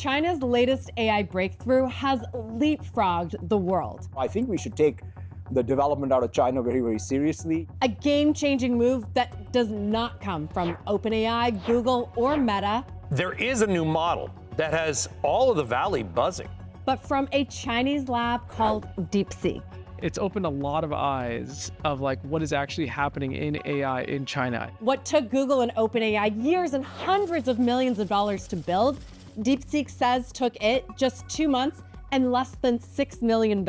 China's latest AI breakthrough has leapfrogged the world. I think we should take the development out of China very, very seriously. A game-changing move that does not come from OpenAI, Google, or Meta. There is a new model that has all of the valley buzzing. But from a Chinese lab called DeepSeek. It's opened a lot of eyes of what is actually happening in AI in China. What took Google and OpenAI years and hundreds of millions of dollars to build, DeepSeek says took it just 2 months and less than $6 million.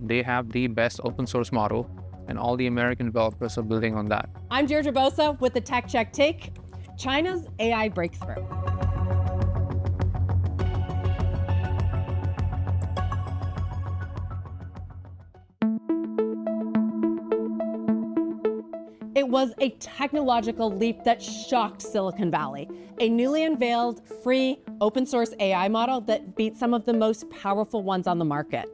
They have the best open source model, and all the American developers are building on that. I'm Deirdre Bosa with the Tech Check Take, China's AI breakthrough. It was a technological leap that shocked Silicon Valley, a newly unveiled, free, open source AI model that beat some of the most powerful ones on the market.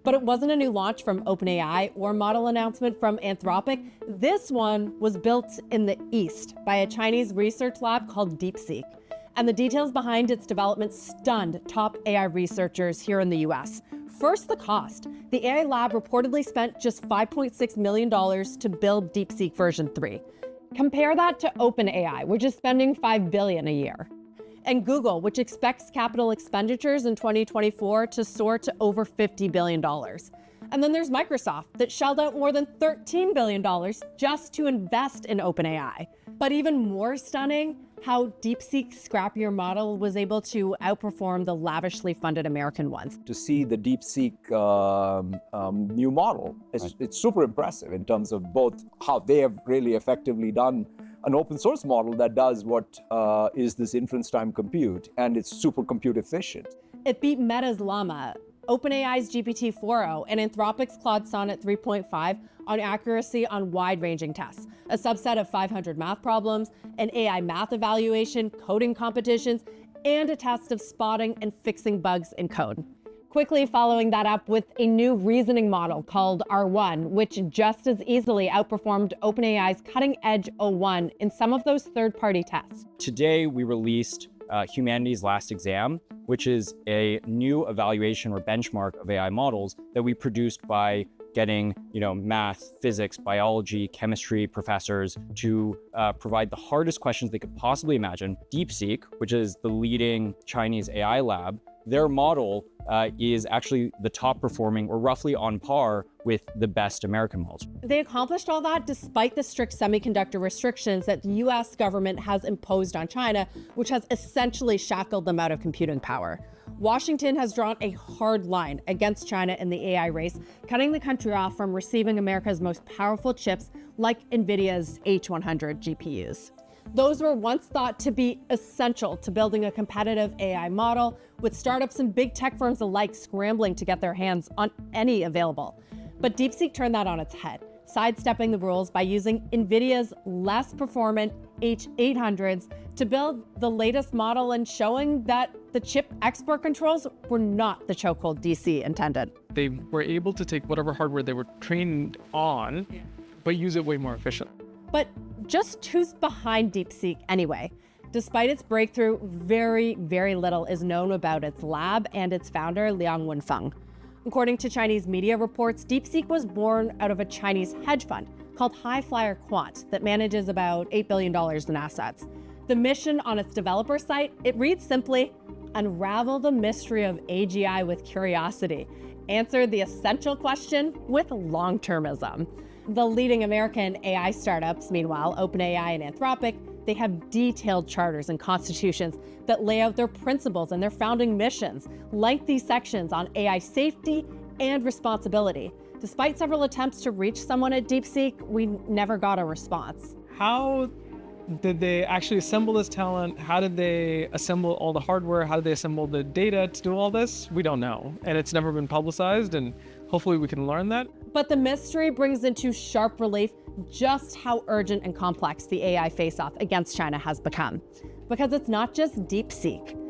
But it wasn't a new launch from OpenAI or model announcement from Anthropic. This one was built in the East by a Chinese research lab called DeepSeek. And the details behind its development stunned top AI researchers here in the US. First, the cost. The AI lab reportedly spent just $5.6 million to build DeepSeek version 3. Compare that to OpenAI, which is spending $5 billion a year. And Google, which expects capital expenditures in 2024 to soar to over $50 billion. And then there's Microsoft that shelled out more than $13 billion just to invest in OpenAI. But even more stunning, how DeepSeek's scrappier model was able to outperform the lavishly funded American ones. To see the DeepSeek new model, it's super impressive in terms of both how they have really effectively done an open source model that does what is this inference time compute, and it's super compute efficient. It beat Meta's Llama, OpenAI's GPT-4o, and Anthropic's Claude Sonnet 3.5 on accuracy on wide-ranging tests, a subset of 500 math problems, an AI math evaluation, coding competitions, and a test of spotting and fixing bugs in code. Quickly following that up with a new reasoning model called R1, which just as easily outperformed OpenAI's cutting-edge O1 in some of those third-party tests. Today, we released Humanity's Last Exam, which is a new evaluation or benchmark of AI models that we produced by getting math, physics, biology, chemistry professors to provide the hardest questions they could possibly imagine. DeepSeek, which is the leading Chinese AI lab, their model is actually the top performing, or roughly on par with the best American models. They accomplished all that despite the strict semiconductor restrictions that the US government has imposed on China, which has essentially shackled them out of computing power. Washington has drawn a hard line against China in the AI race, cutting the country off from receiving America's most powerful chips like NVIDIA's H100 GPUs. Those were once thought to be essential to building a competitive AI model, with startups and big tech firms alike scrambling to get their hands on any available. But DeepSeek turned that on its head, sidestepping the rules by using NVIDIA's less performant H800s to build the latest model and showing that the chip export controls were not the chokehold DC intended. They were able to take whatever hardware they were trained on, but use it way more efficiently. But just who's behind DeepSeek anyway? Despite its breakthrough, very, very little is known about its lab and its founder, Liang Wenfeng. According to Chinese media reports, DeepSeek was born out of a Chinese hedge fund called High Flyer Quant that manages about $8 billion in assets. The mission on its developer site, it reads simply, unravel the mystery of AGI with curiosity. Answer the essential question with long-termism. The leading American AI startups, meanwhile, OpenAI and Anthropic, they have detailed charters and constitutions that lay out their principles and their founding missions, lengthy sections on AI safety and responsibility. Despite several attempts to reach someone at DeepSeek, we never got a response. How did they actually assemble this talent? How did they assemble all the hardware? How did they assemble the data to do all this? We don't know. And it's never been publicized, and hopefully we can learn that. But the mystery brings into sharp relief just how urgent and complex the AI face-off against China has become. Because it's not just DeepSeek.